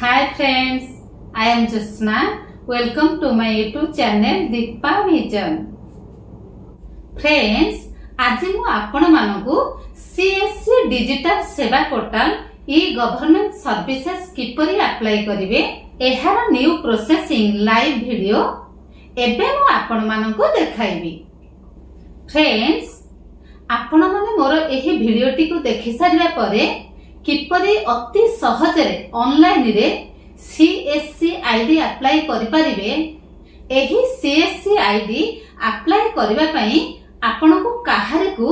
Hi friends, I am Josna. Welcome to my YouTube channel Deepa Vision. Friends, आज मु आपण मानकु CSC digital सेवा portal government services किपरि apply करिवे एहार new processing live video एबे मु आपण मानकु देखाइबी। फ्रेंड्स, आपण माने मोर एही वीडियोटी को देखि सारिबा परे किपरि अति सहजरे ऑनलाइन रे CSC आईडी अप्लाई करि परिबे। एही CSC आईडी अप्लाई करिबा पई आपनको काहारे को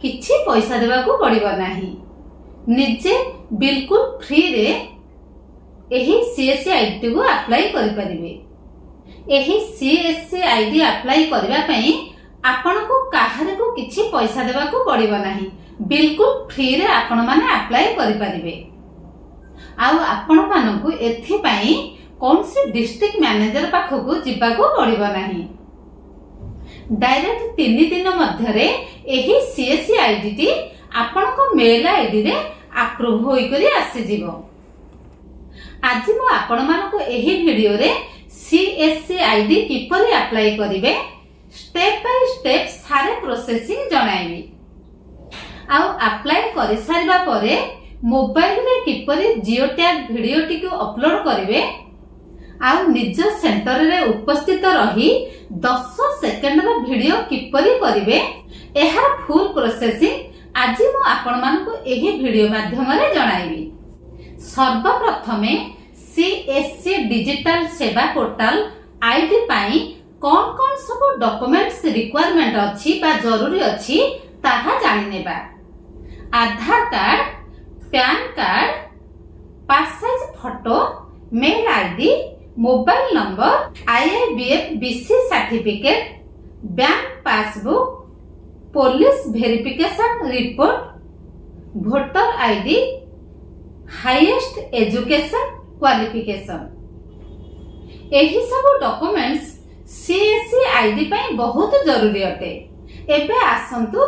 किछि पैसा देबा को पड़िबो नाही। निजे बिल्कुल फ्री रे एही CSC आईडी को अप्लाई करि परिबे। एही CSC आईडी अप्लाई करिबा पई आपनको काहारे को किछि पैसा देबा को पड़िबो नाही। बिल्कुल फ्री रे आपण माने अप्लाई करि परिबे। आउ आपण मानकु एथि पई कोनसी डिस्ट्रिक्ट मैनेजर पाखकु जिबा को पड़िबो नाही। डायरेक्ट 3 दिन मध्य रे एही CSC आईडी टी आपनको मेल आईडी रे अप्रूव होई करी आसी जिवो। आज मु आपण मानकु एही वीडियो रे CSC आईडी किपरि अप्लाई करिवे स्टेप बाय स्टेप सारे प्रोसेसिंग जणाइबी। आउ अप्लाई करि सारिबा परे मोबाइल रे किपरि जियो टैग वीडियो टी को अपलोड करिवे आउ निज सेंटर रे उपस्थित रही 10 सेकंड रो वीडियो किपरि करिवे एहार फुल प्रोसेसिंग आज मु आपण मानकु एही वीडियो माध्यम रे जणाइबी। सर्वप्रथमे CSC डिजिटल सेवा पोर्टल आईडी पाई कोन कोन सब डॉक्यूमेंट्स रिक्वायरमेंट अछि बा जरूरी अछि ताहा जानि नेबा। Aadhaar card, PAN card, passport photo, mail ID, mobile number, IIBF BC certificate, bank passbook, police verification report, voter ID, highest education qualification. एही सब डॉक्यूमेंट्स CSC आईडी पई बहुत जरूरी अटे। एबे आसंतु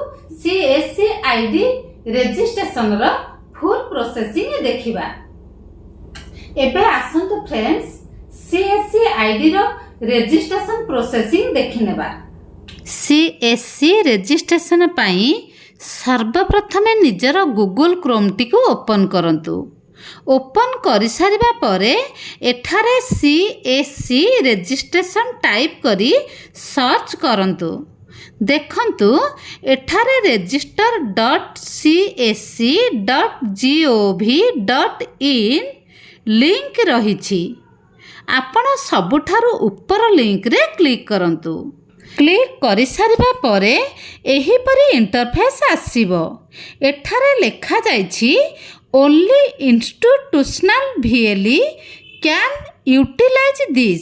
CSC आईडी रजिस्ट्रेशन रो फुल प्रोसेसिंग देखिबा। एबे आसंतु फ्रेंड्स CSC आईडी रो registration processing देखिनेबा। CSC registration पई सर्वप्रथमे निजर गूगल क्रोम टी को ओपन करंतु। ओपन करि सारिबा परे एठारे CSC रजिस्ट्रेशन टाइप करी सर्च करंतु। देखंतु एठारे register.csc.gov.in लिंक रहिछि। आपण सबुठारु ऊपर लिंक रे क्लिक करंतु। क्लिक करि सारिबा परे एही परी इंटरफेस आसीबो। एठारे लेखा जाइछि only institutional VLE can utilize this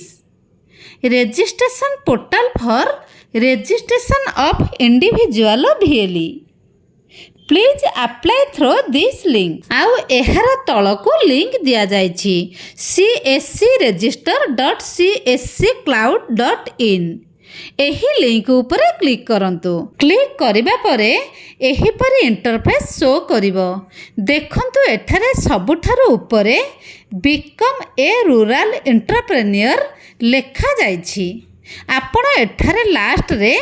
registration portal for registration of individual VLE. Please apply through this link. आउ एहार तळकु लिंक दिया जाइछि cscregister.csccloud.in। एही लिंक ऊपर क्लिक करंतु। क्लिक करिबा परे एही परी इंटरफेस शो करिवो। देखंतु एठारे सबुठारु ऊपरे बिकम ए रूरल एंटरप्रेन्योर लेखा जाइछि। आपण एठारे लास्ट रे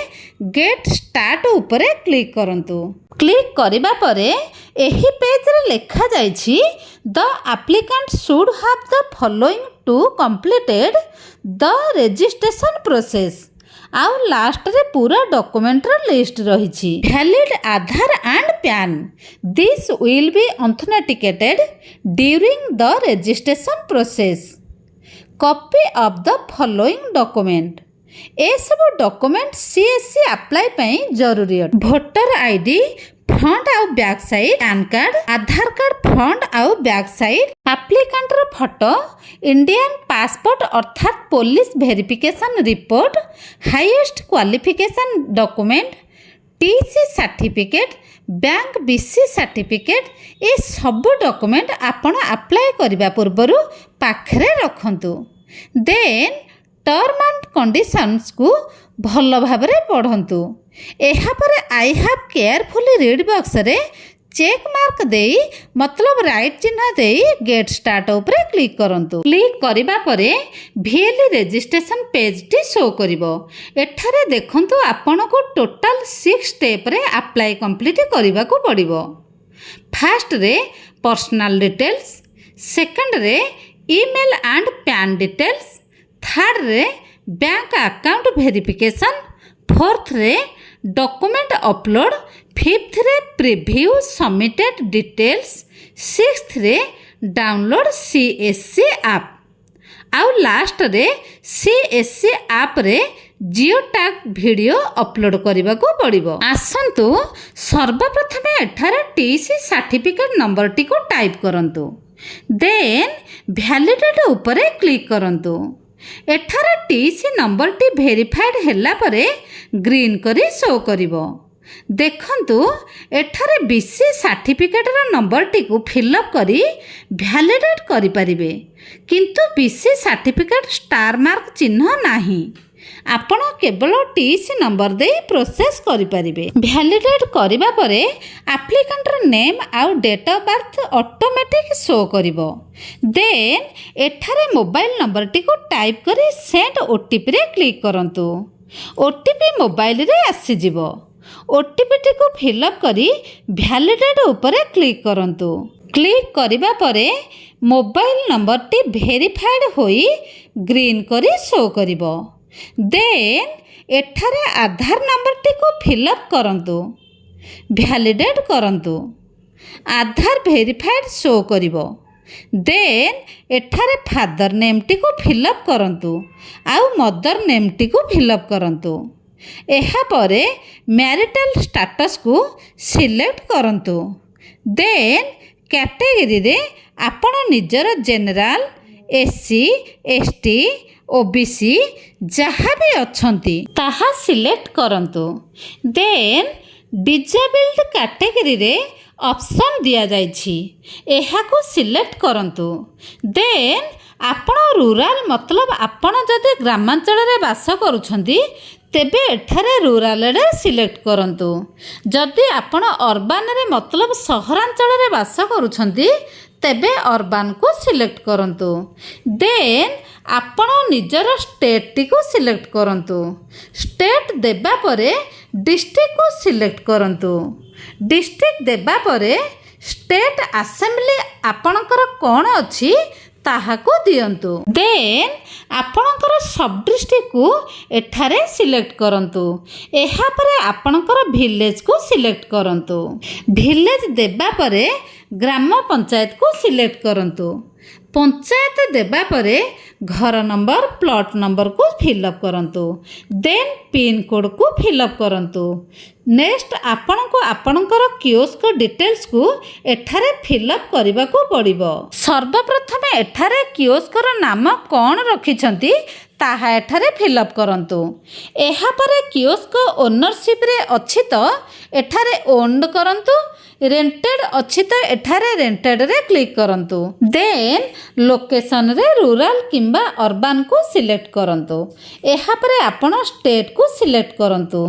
गेट स्टार्ट ऊपरे क्लिक करंतु। क्लिक करिबा परे एही पेज रे लेखा जाइछि the applicant should have the following to completed the registration process. आउ लास्ट रे पूरा डॉक्यूमेंट रो लिस्ट रहिछि। Valid Aadhaar and PAN this will be authenticated during the registration process. Copy of the following document ए सब डॉक्यूमेंट CSC अप्लाई पई जरूरी है। वोटर आईडी फ्रंट आउ बैक साइड, पैन कार्ड, आधार कार्ड फ्रंट आउ बैक साइड, एप्लिकेंट रो photo, Indian passport अर्थात police verification report, highest qualification document, TC certificate, bank BC certificate ए सब डॉक्यूमेंट आपण अप्लाई करबा पूर्वरु पाखरे रखंतु। देन टर्म एंड कंडीशंस को भल भाबरे पढ़ंतु। एहा परे I have carefully read box रे चेक मार्क देई मतलब राइट चिन्ह देई गेट स्टार्ट उपरे क्लिक करंतु। क्लिक करिबा परे VLE रजिस्ट्रेशन पेज टी शो करिवो। एठारे देखंतु आपनको टोटल 6 स्टेप रे अप्लाई कंप्लीट करिबा को पड़िवो। First ray personal details, second रे email and pan details, third रे बैंक अकाउंट वेरिफिकेशन, फोर्थ रे डॉक्यूमेंट अपलोड, फिफ्थ रे प्रीव्यू सबमिटेड डिटेल्स, सिक्स्थ रे डाउनलोड CSC ऐप आउ लास्ट रे CSC ऐप रे जियो टैग वीडियो अपलोड करने को पड़ो। आसतु सर्वप्रथमे एठारे TC सर्टिफिकेट नंबर टी को टाइप करंतु, देन वैलिडेट उपरे क्लिक करंतु। एठारे TC नंबर टी वेरीफाइड हैला परे ग्रीन करी शो करिवो। देखंतु एठारे BC सर्टिफिकेट रा नंबर टी को फिलअप करी वैलिडेट करि परिबे, किंतु BC सर्टिफिकेट स्टार मार्क चिन्ह नाही। आपण केवल TC नंबर दे प्रोसेस करि परिबे। वैलिडेट करिबा परे एप्लिकेंट नेम आउ date of birth automatic show करिवो। देन एठारे मोबाइल नंबर टी को टाइप करी सेंड OTP रे क्लिक करंतु। OTP मोबाइल रे आसी जिवो। OTP टी को फिलअप करी वैलिडेट उपरे क्लिक करंतु। क्लिक करिबा परे मोबाइल नंबर टी वेरीफाइड होई ग्रीन करी शो करिवो। देन एठारे आधार नंबर टी को फिलअप करंतु, वैलिडेट करंतु। आधार वेरीफाइड शो करिवो। देन एठारे फादर नेम टी को फिलअप करंतु आउ मदर नेम टी को फिलअप करंतु। एहा परे मैरिटल स्टेटस को सिलेक्ट करंतु। देन कैटेगरी रे आपण निजर जनरल, SC, ST, OBC जहाँ भी अच्छंती ताहा सिलेक्ट करंतु। देन डिजेबल्ड कैटेगरी रे ऑप्शन दिया जाइछि, एहा को सिलेक्ट करंतु। देन आपण रूरल मतलब आपण जदि ग्रामांचल रे बास करूछंती तेबे एठारे रूरल रे सिलेक्ट करंतु। जदि आपण अर्बन रे मतलब सहरांचल रे बास करूछंती तेबे अर्बन को सिलेक्ट करंतु। देन आपण निजर स्टेट टी को सिलेक्ट करंतु। स्टेट देबा परे डिस्ट्रिक्ट को सिलेक्ट करंतु। डिस्ट्रिक्ट देबा परे स्टेट असेंबली आपणकर कोन अछि ताहाको दियंतु। देन आपणकर सब डिस्ट्रिक्ट को एठारे सिलेक्ट करंतु। एहा परे आपणकर विलेज को सिलेक्ट करंतु। विलेज देबा परे ग्राम पंचायत को सिलेक्ट करंतु। पंचायत देबा परे घर नंबर, प्लॉट नंबर को फिलअप करंतु। देन पिन कोड को फिलअप करंतु। नेक्स्ट आपनको आपणकर कियोस्क डिटेल्स को एठारे फिलअप करबा को पड़िबो। सर्वप्रथमे एठारे कियोस्कर नाम कोन रखिछंती ताहा एठारे फिलअप करंतु। एहा परे कियोस्क ओनरशिप रे अछि तो एठारे ओन्ड करंतु, रेंटेड अछि तो एठारे रेंटेड रे क्लिक करंतु। देन लोकेशन रे रूरल किंबा अर्बन को सिलेक्ट करंतु। एहा परे आपण स्टेट को सिलेक्ट करंतु।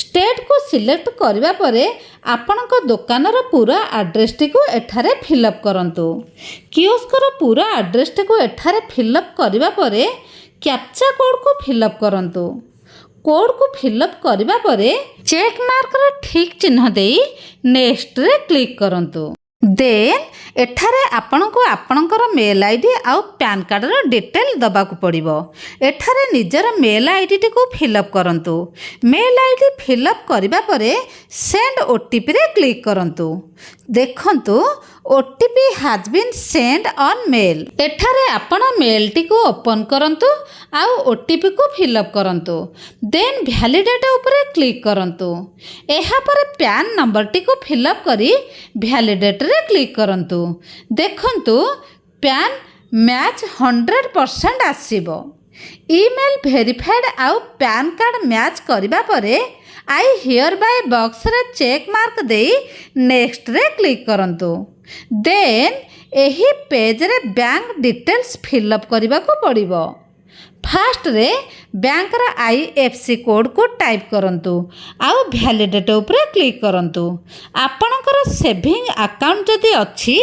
स्टेट को सिलेक्ट करबा परे आपणक दुकान रो पूरा एड्रेस टी को एठारे फिलअप करंतु। कियोस्क रो पूरा एड्रेस टी को एठारे फिलअप करबा परे कैप्चा कोड को फिलअप करंतु। कोड को फिलअप करबा परे चेक मार्क रे ठीक चिन्ह देई नेक्स्ट रे क्लिक करंतु। देन एठारे आपणको आपणकर मेल आईडी आउ पैन कार्ड रो डिटेल दबा को पड़िबो। एठारे निजर मेल आईडी टी को फिलअप करंतु। मेल आईडी फिलअप करबा परे सेंड OTP रे क्लिक करंतु। देखंतु OTP has been send on mail. एठारे आपण मेल टी को ओपन करंतु आउ OTP को फिलअप करंतु। देन वैलिडेट उपरे क्लिक करंतु। एहा परे पैन नंबर टी को फिलअप करी वैलिडेट रे क्लिक करंतु। देखंतु पैन मैच 100% आसीबो। ईमेल वेरीफाइड आउ पैन कार्ड मैच करबा परे आई हियर बाय बॉक्स रे चेक मार्क देई नेक्स्ट रे क्लिक करंतु। देन एही पेज रे बैंक डिटेल्स फिलअप करबा को पड़िबो। फास्ट रे बैंक रा IFSC कोड को टाइप करंतु आउ वैलिडेट ऊपर क्लिक करंतु। आपणकर सेविंग अकाउंट जदि अछि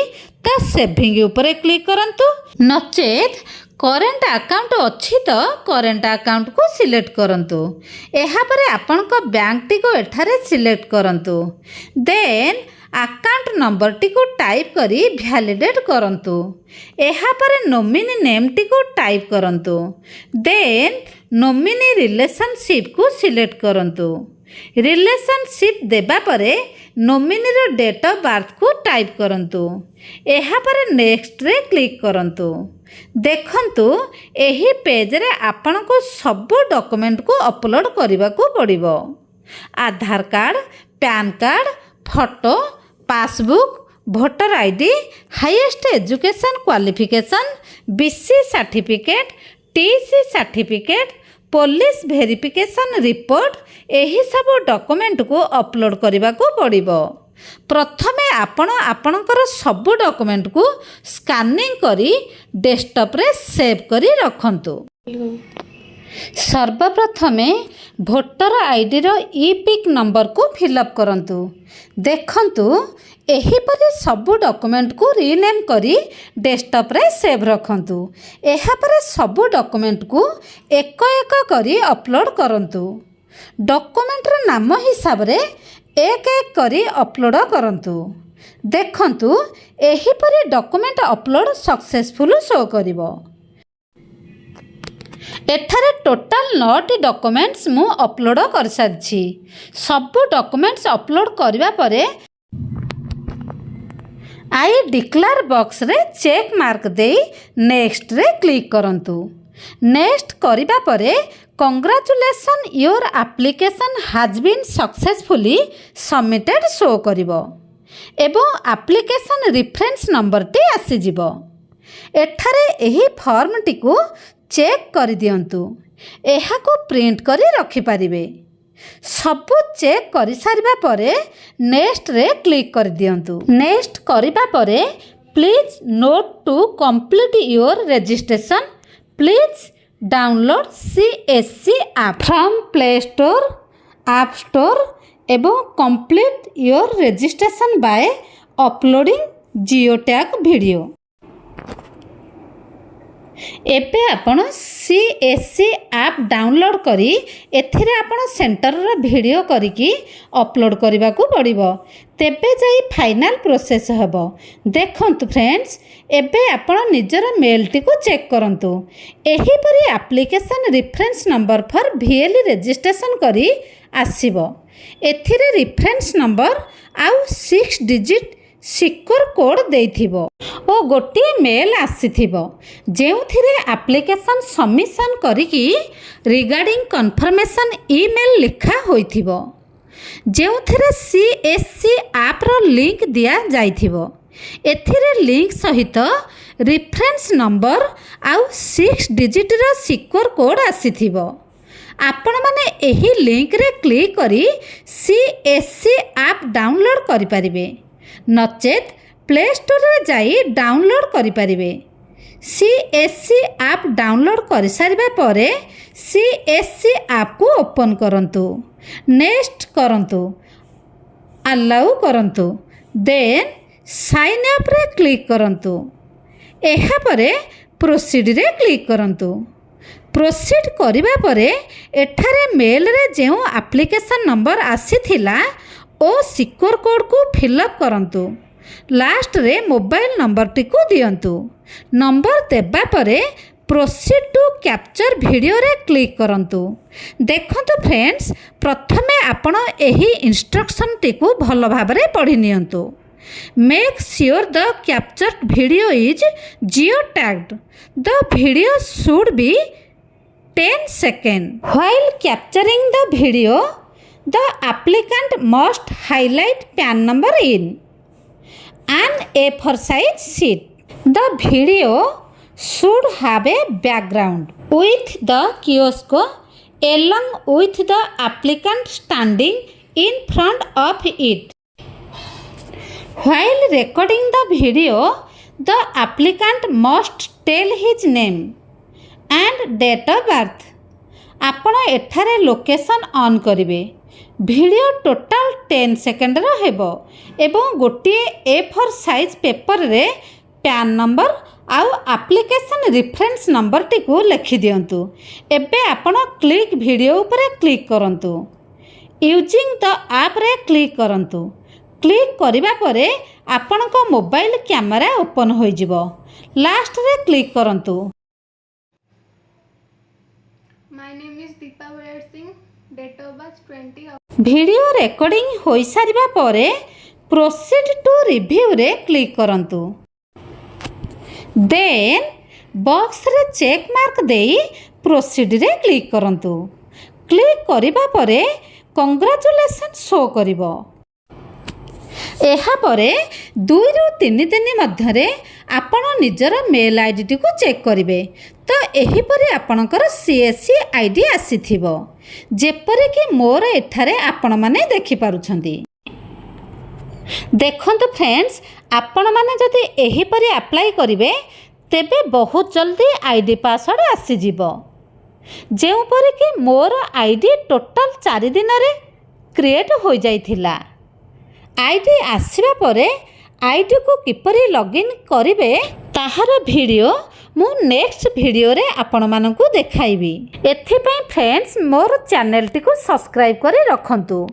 ता सेविंग ऊपर क्लिक करंतु, नचेत करेंट अकाउंट अच्छी तो करेंट अकाउंट को सिलेक्ट करंतु। एहा परे आपनक बैंक टी को एठारे सिलेक्ट करंतु। देन अकाउंट नंबर टी को टाइप करी वैलिडेट करंतु। एहा परे नोमिनी नेम टी को टाइप करंतु। देन नोमिनी रिलेशनशिप को सिलेक्ट करंतु। रिलेशनशिप देबा परे नोमिनी रो डेट ऑफ बर्थ को टाइप करंतु। एहा परे नेक्स्ट रे क्लिक करंतु। देखंतु एही पेज रे आपन को सब डॉक्यूमेंट को अपलोड करबा को पड़िबो। Aadhaar card, PAN card, photo, passbook, voter ID, highest education qualification, BC certificate, TC certificate, police verification report, एही सब डॉक्यूमेंट को अपलोड करबा को पड़िबो। प्रथमे आपण आपणकर सब डॉक्यूमेंट को स्कैनिंग करी डेस्कटॉप रे सेव करी रखंतु। सर्वप्रथमे वोटर आईडी रो ई-पिक नंबर को फिलअप करंतु। देखंतु एही परे सब डॉक्यूमेंट को रीनेम करी डेस्कटॉप रे सेव रखंतु। एहा परे सब डॉक्यूमेंट को एक एक करी अपलोड करंतु। डॉक्यूमेंट रो नाम हिसाब रे एक एक करी अपलोड करंतु। देखंतु एही परी डॉक्यूमेंट अपलोड सक्सेसफुल शो करिवो। एठारे टोटल 9 डॉक्यूमेंट्स मु अपलोड कर सारछि। सब डॉक्यूमेंट्स अपलोड करिवा परे आई डिक्लेयर बॉक्स रे चेक मार्क दे नेक्स्ट रे क्लिक करंतु। नेक्स्ट करिबा परे congratulation your application has been successfully submitted show करिवो एवं एप्लिकेशन रेफरेंस नंबर टी आसी जिवो। एठारे एही फॉर्म टी को चेक कर दियंतु। एहा को प्रिंट करी रखि परिबे। सब चेक कर सारिबा परे नेक्स्ट रे क्लिक कर दियंतु। नेक्स्ट करिबा परे please note to complete your registration, please download CSC app from play store, app store एवं complete your registration by uploading geo tag video. एबे आपण CSC ऐप डाउनलोड करी एथिरे आपण सेंटर रो वीडियो करिकी अपलोड करबा को पड़िबो। तेबे जाई फाइनल प्रोसेस हबो। देखंतु फ्रेंड्स एबे आपण निजर मेल टी को चेक करंतु। एही परी application reference number for VLE registration करी आसीबो। एथिरे रेफरेंस नंबर आउ 6 डिजिट सिक्योर कोड देइथिबो ओ गोटे मेल आसीथिबो जेउथिरे एप्लिकेशन सबमिशन करिकी रिगार्डिंग कन्फर्मेशन ईमेल लिखा होइथिबो, जेउथिरे CSC ऐप रो लिंक दिया जाइथिबो। एथिरे लिंक सहित रेफरेंस नंबर आउ 6 डिजिट रो सिक्योर कोड आसीथिबो। आपण माने एही लिंक रे क्लिक करी CSC ऐप डाउनलोड करि परिबे, नचेत प्ले स्टोर रे जाई डाउनलोड करि परिबे। CSC ऐप डाउनलोड करि सारिबा परे CSC ऐप को ओपन करंतु। नेक्स्ट करंतु, अलाउ करंतु, देन साइन अप रे क्लिक करंतु। एहा परे प्रोसीड रे क्लिक करंतु। प्रोसीड करिबा परे एठारे मेल रे जेउ एप्लिकेशन नंबर आसीथिला ओ सिक्योर कोड को फिलअप करंतु। लास्ट रे मोबाइल नंबर टी को दियंतु। नंबर देबा परे प्रोसीड टू कैप्चर वीडियो रे क्लिक करंतु। देखंतु फ्रेंड्स प्रथमे आपण एही इंस्ट्रक्शन टी को भलो भाबरे पढि नियंतु। Make sure the captured video is geo tagged. The video should be 10 seconds. While capturing the video, the applicant must highlight PAN number in an A4 size sheet. The video should have a background with the kiosk along with the applicant standing in front of it. While recording the video, the applicant must tell his name, and date of birth. आपण एठारे location on करिवे। Video total 10 second रो हेबो एवं गोटे A4 size paper रे PAN number आउ application reference number टी को लिखि दियंतु। एबे आपण क्लिक वीडियो ऊपर क्लिक करंतु। यूजिंग द ऐप रे क्लिक करंतु। क्लिक करिबा परे आपण को मोबाइल कैमरा ओपन होई जिवो। लास्ट रे क्लिक करंतु। My name is Deepa Valer Singh. Date of birth 20 video recording होई सारिबा परे प्रोसीड टू रिव्यू रे क्लिक करंतु। देन बॉक्स रे चेक मार्क देई प्रोसीड रे क्लिक करंतु। क्लिक करिबा परे कांग्रेचुलेशन शो करिवो। एहा परे 2 रु 3 दिन मध्यरे आपण निजर मेल आईडी टी को चेक करिवे तो एही परे आपणकर सीएससी आईडी आसीथिबो जेपरे कि मोर एठारे आपण माने देखि पारुछंती। देखंतु फ्रेंड्स, आपण माने जदि एही परे अप्लाई करिवे तेबे बहुत जल्दी आईडी पासवर्ड आसी जिवो। जेउ परे कि मोर आईडी टोटल 4 दिन रे क्रिएट हो जाइथिला। आईडी आसीबा परे आईडी को किपरि लॉगिन करिवे ताहार वीडियो मु नेक्स्ट वीडियो रे आपण मानकु देखाइबी। एथि पई फ्रेंड्स मोर चैनल टी को सब्सक्राइब करी रखंतु।